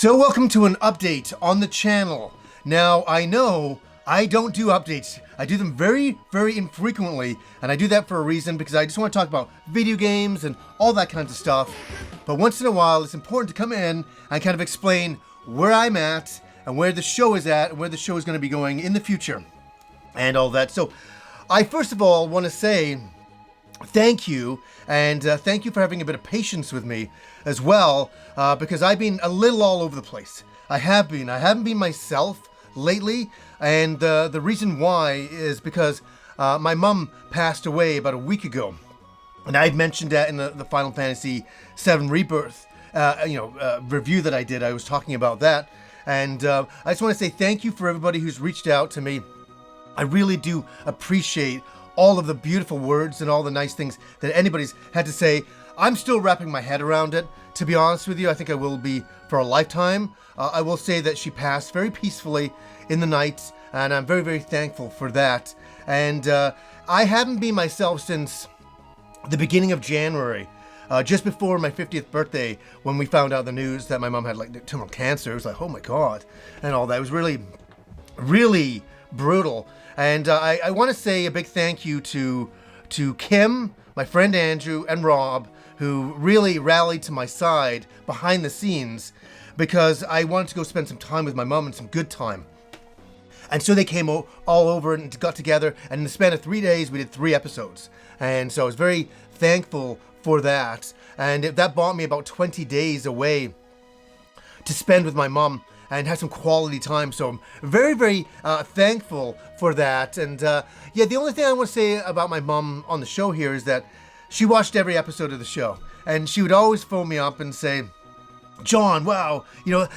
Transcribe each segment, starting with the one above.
So welcome to an update on the channel. Now, I know I don't do updates. I do them very, very infrequently, and I do that for a reason because I just want to talk about video games and all that kinds of stuff. But once in a while, it's important to come in and kind of explain where I'm at and where the show is at and where the show is going to be going in the future and all that. So I first of all want to say thank you, and thank you for having a bit of patience with me as well, because I've been a little all over the place. I haven't been myself lately, and the reason why is because my mum passed away about a week ago, and I'd mentioned that in the Final Fantasy VII Rebirth review that I did. I was talking about that, and I just want to say thank you for everybody who's reached out to me. I really do appreciate all of the beautiful words and all the nice things that anybody's had to say. I'm still wrapping my head around it, to be honest with you. I think I will be for a lifetime. I will say that she passed very peacefully in the night, and I'm very, very thankful for that. And I haven't been myself since the beginning of January, just before my 50th birthday, when we found out the news that my mom had terminal cancer. It was like, oh my God, and all that. It was really, really brutal. And I want to say a big thank you to Kim, my friend Andrew, and Rob, who really rallied to my side behind the scenes because I wanted to go spend some time with my mom and some good time. And so they came all over and got together, and in the span of 3 days, we did 3 episodes. And so I was very thankful for that. And that bought me about 20 days away to spend with my mom and have some quality time. So I'm very, very thankful for that. And the only thing I want to say about my mom on the show here is that she watched every episode of the show, and she would always phone me up and say, John, wow,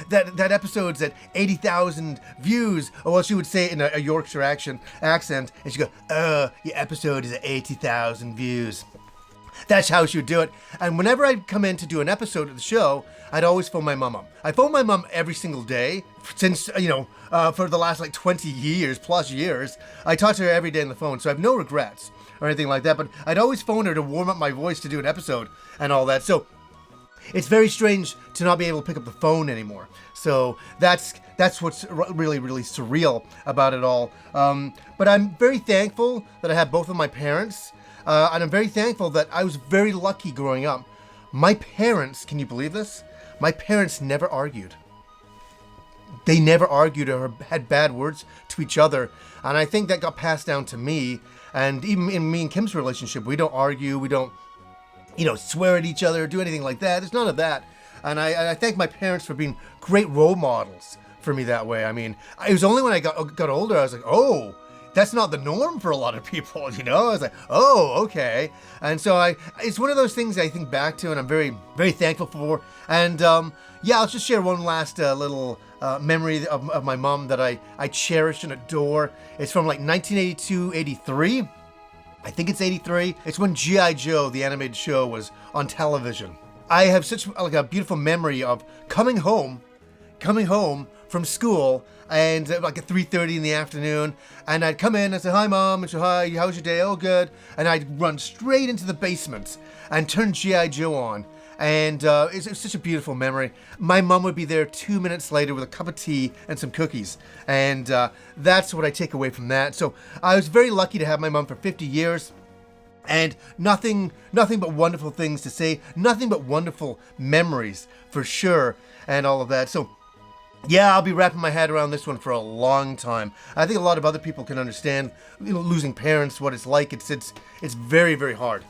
that episode's at 80,000 views. Or well, she would say it in a Yorkshire accent, and she'd go, your episode is at 80,000 views. That's how she would do it. And whenever I'd come in to do an episode of the show, I'd always phone my mom up. I phone my mom every single day since, for the last 20 years, plus years. I talk to her every day on the phone, so I have no regrets or anything like that. But I'd always phone her to warm up my voice to do an episode and all that. So it's very strange to not be able to pick up the phone anymore. So that's what's really, really surreal about it all. But I'm very thankful that I have both of my parents. And I'm very thankful that I was very lucky growing up. My parents, can you believe this? My parents never argued. They never argued or had bad words to each other. And I think that got passed down to me. And even in me and Kim's relationship, we don't argue. We don't, swear at each other or do anything like that. There's none of that. And I thank my parents for being great role models for me that way. I mean, it was only when I got older, I was like, oh, that's not the norm for a lot of people, I was like, oh, okay. And so it's one of those things I think back to, and I'm very, very thankful for. And I'll just share one last little memory of my mom that I cherish and adore. It's from 1982, 83. I think it's 83. It's when G.I. Joe, the animated show, was on television. I have such a beautiful memory of coming home from school, and at 3:30 in the afternoon, and I'd come in and say, hi Mom, and she'd, hi, how's your day? Oh, good. And I'd run straight into the basement and turn G.I. Joe on, and it's such a beautiful memory. My mom would be there 2 minutes later with a cup of tea and some cookies, and that's what I take away from that. So I was very lucky to have my mom for 50 years, and nothing but wonderful things to say, nothing but wonderful memories for sure, and all of that. So yeah, I'll be wrapping my head around this one for a long time. I think a lot of other people can understand, losing parents, what it's like. It's very, very hard.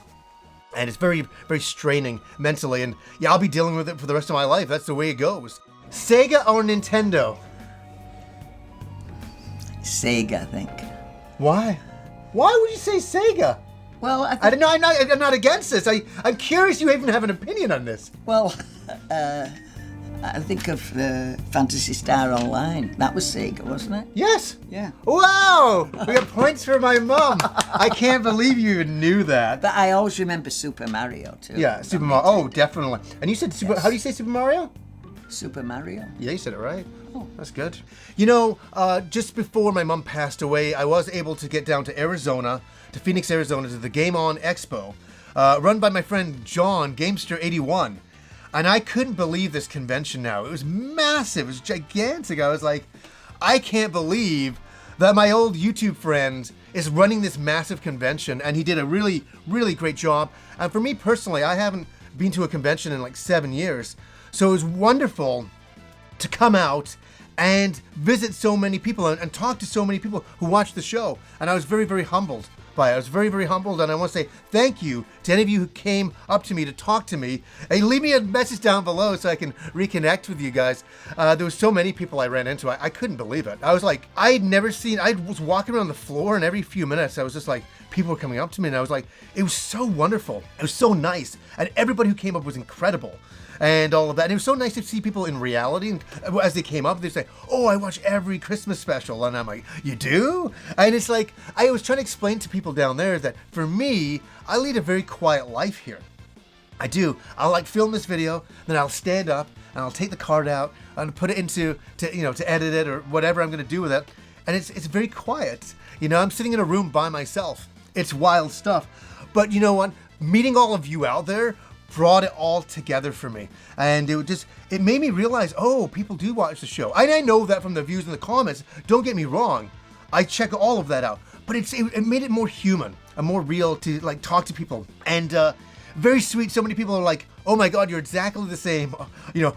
And it's very, very straining mentally. And yeah, I'll be dealing with it for the rest of my life. That's the way it goes. Sega or Nintendo? Sega, I think. Why? Why would you say Sega? Well, I'm not against this. I'm curious you even have an opinion on this. Well, I think of Phantasy Star Online. That was Sega, wasn't it? Yes. Yeah. Wow! We got points for my mum. I can't believe you even knew that. But I always remember Super Mario too. Yeah, Super Mario. Oh, definitely. And you said Super. Yes. How do you say Super Mario? Super Mario. Yeah, you said it right. Oh, that's good. Just before my mum passed away, I was able to get down to Arizona, to Phoenix, Arizona, to the game On Expo, run by my friend John, Gamester81. And I couldn't believe this convention now. It was massive. It was gigantic. I was like, I can't believe that my old YouTube friend is running this massive convention, and he did a really, really great job. And for me personally, I haven't been to a convention in like 7 years. So it was wonderful to come out and visit so many people and talk to so many people who watched the show. And I was very, very humbled by it. I was very, very humbled, and I want to say thank you to any of you who came up to me to talk to me. And leave me a message down below so I can reconnect with you guys. There was so many people I ran into. I couldn't believe it. I was like, I was walking around the floor, and every few minutes I was just like, people were coming up to me, and I was like, it was so wonderful. It was so nice. And everybody who came up was incredible. And all of that. And it was so nice to see people in reality. And as they came up, they'd say, oh, I watch every Christmas special. And I'm like, you do? And it's like, I was trying to explain to people down there that for me, I lead a very quiet life here. I do. I'll like film this video, then I'll stand up and I'll take the card out and put it into, to edit it or whatever I'm going to do with it. And it's very quiet. I'm sitting in a room by myself. It's wild stuff. But you know what? Meeting all of you out there brought it all together for me, and it made me realize, oh, people do watch the show. I know that from the views in the comments. Don't get me wrong, I check all of that out, but it made it more human and more real to like talk to people, and very sweet. So many people are like, oh my god, you're exactly the same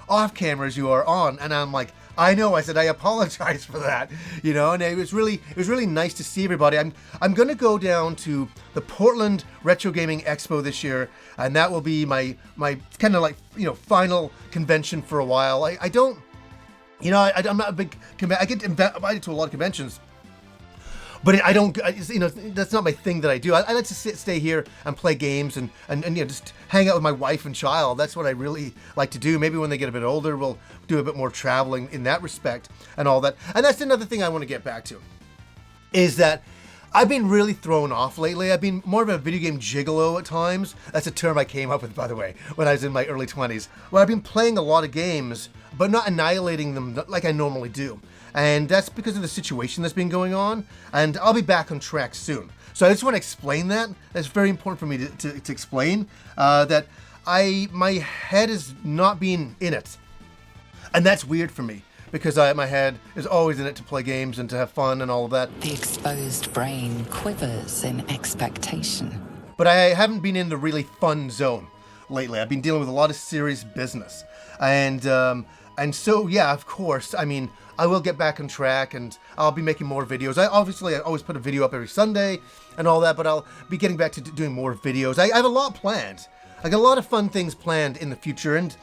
off camera as you are on. And I'm like, I know. I said I apologize for that, and it was really nice to see everybody. I'm gonna go down to the Portland Retro Gaming Expo this year, and that will be my kind of like final convention for a while. I'm not a big I get invited to a lot of conventions, but I don't, that's not my thing that I do. I like to stay here and play games and just hang out with my wife and child. That's what I really like to do. Maybe when they get a bit older, we'll do a bit more traveling in that respect and all that. And that's another thing I want to get back to, is that I've been really thrown off lately. I've been more of a video game gigolo at times. That's a term I came up with, by the way, when I was in my early 20s. Where I've been playing a lot of games, but not annihilating them like I normally do. And that's because of the situation that's been going on. And I'll be back on track soon. So I just want to explain that. That's very important for me to explain that my head is not being in it. And that's weird for me, because my head is always in it to play games and to have fun and all of that. The exposed brain quivers in expectation. But I haven't been in the really fun zone lately. I've been dealing with a lot of serious business. And so, yeah, of course, I will get back on track, and I'll be making more videos. I always put a video up every Sunday and all that, but I'll be getting back to doing more videos. I have a lot planned. I got a lot of fun things planned in the future, and,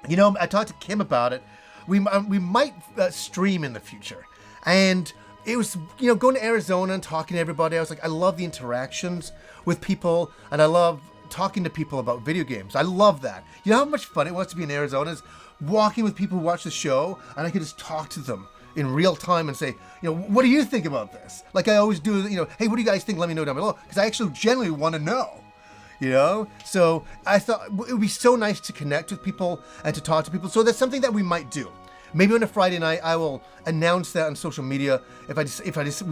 I talked to Kim about it. We might stream in the future. And it was, going to Arizona and talking to everybody. I was like, I love the interactions with people, and I love talking to people about video games. I love that. You know how much fun it was to be in Arizona? Is walking with people who watch the show, and I could just talk to them in real time and say, what do you think about this? Like I always do, hey, what do you guys think? Let me know down below, because I actually genuinely want to know. So I thought it would be so nice to connect with people and to talk to people. So that's something that we might do. Maybe on a Friday night, I will announce that on social media if we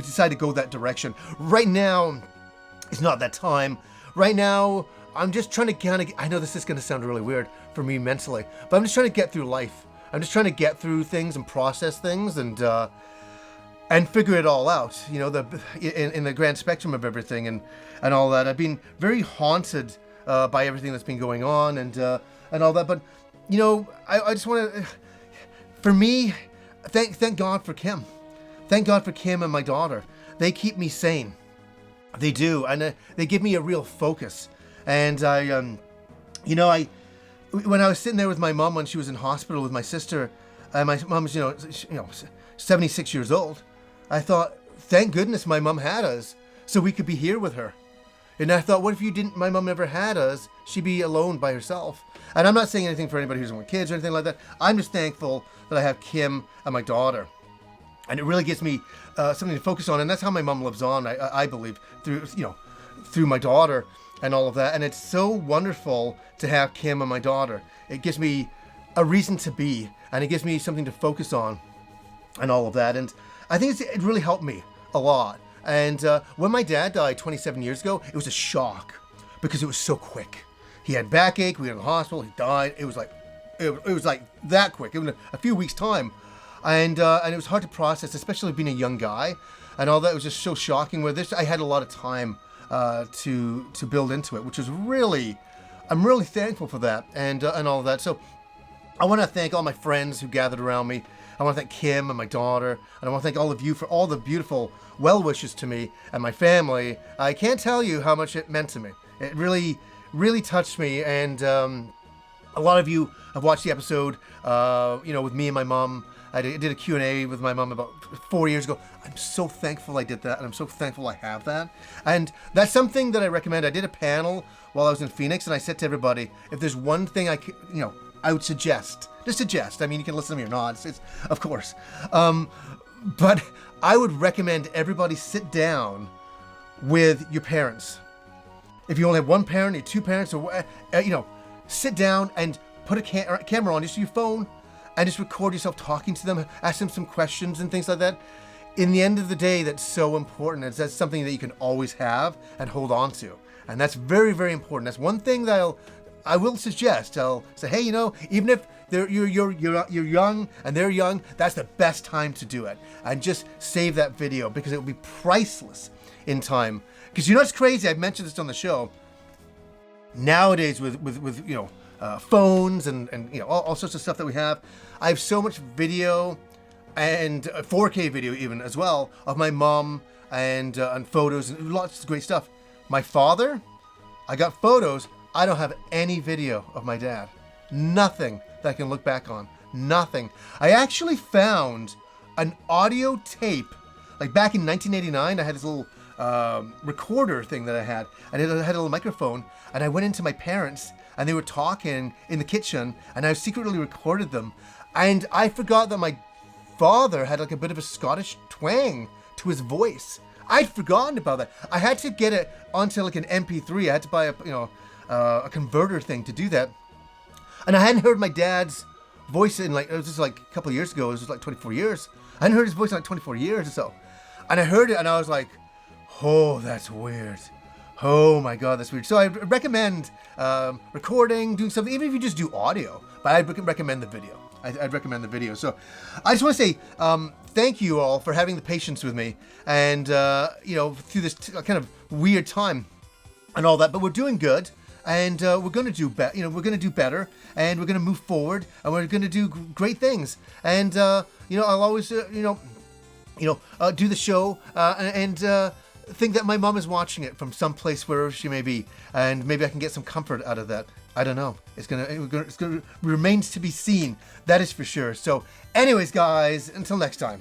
decide to go that direction. Right now, it's not that time. Right now, I'm just trying to I know this is going to sound really weird for me mentally, but I'm just trying to get through life. I'm just trying to get through things and process things and figure it all out, in the grand spectrum of everything and all that. I've been very haunted by everything that's been going on and all that. But, I just want to, for me, thank God for Kim. Thank God for Kim and my daughter. They keep me sane. They do. And they give me a real focus. And when I was sitting there with my mom when she was in hospital with my sister, my mom's, 76 years old, I thought, thank goodness my mom had us so we could be here with her. And I thought, what if my mom never had us, she'd be alone by herself. And I'm not saying anything for anybody who doesn't want kids or anything like that. I'm just thankful that I have Kim and my daughter. And it really gives me something to focus on. And that's how my mom lives on, I believe, through my daughter and all of that. And it's so wonderful to have Kim and my daughter. It gives me a reason to be, and it gives me something to focus on and all of that. And I think it really helped me a lot. And when my dad died 27 years ago, it was a shock because it was so quick. he had backache. We were in the hospital. He died. It was like that quick. It was a few weeks' time, and it was hard to process, especially being a young guy, and all that. It was just so shocking. Where this, I had a lot of time to build into it, which is really, I'm really thankful for that, and all of that. So I want to thank all my friends who gathered around me. I want to thank Kim and my daughter, and I want to thank all of you for all the beautiful well wishes to me and my family. I can't tell you how much it meant to me. It really, really touched me, and a lot of you have watched the episode, with me and my mom. I did a Q&A with my mom about 4 years ago. I'm so thankful I did that, and I'm so thankful I have that. And that's something that I recommend. I did a panel while I was in Phoenix, and I said to everybody, if there's one thing I would suggest. I mean, you can listen to me or not, it's of course. But I would recommend everybody sit down with your parents. If you only have one parent or two parents, or sit down and put a camera on just your phone and just record yourself talking to them, ask them some questions and things like that. In the end of the day, that's so important. That's something that you can always have and hold on to. And that's very, very important. That's one thing that I will suggest. I'll say, hey, even if you're young and they're young, that's the best time to do it. And just save that video, because it will be priceless in time. Because it's crazy. I've mentioned this on the show. Nowadays, with phones and all sorts of stuff that we have, I have so much video and 4K video even as well of my mom and photos and lots of great stuff. My father, I got photos. I don't have any video of my dad. Nothing that I can look back on. Nothing. I actually found an audio tape, like back in 1989. I had this little recorder thing that I had, and it had a little microphone, and I went into my parents, and they were talking in the kitchen, and I secretly recorded them, and I forgot that my father had like a bit of a Scottish twang to his voice. I'd forgotten about that. I had to get it onto like an MP3. I had to buy a converter thing to do that, and I hadn't heard my dad's voice in it was just like a couple of years ago. It was just like 24 years. I hadn't heard his voice in like 24 years or so, and I heard it, and I was like, oh, that's weird. Oh my God, that's weird. So I recommend recording, doing something, even if you just do audio, but I'd recommend the video. I'd recommend the video. So I just want to say thank you all for having the patience with me, and through this kind of weird time and all that, but we're doing good, and we're going to do better. We're going to do better, and we're going to move forward, and we're going to do great things. And I'll always do the show and think that my mom is watching it from someplace wherever she may be, and maybe I can get some comfort out of that. I don't know. It's gonna remains to be seen. That is for sure. So, anyways, guys, until next time.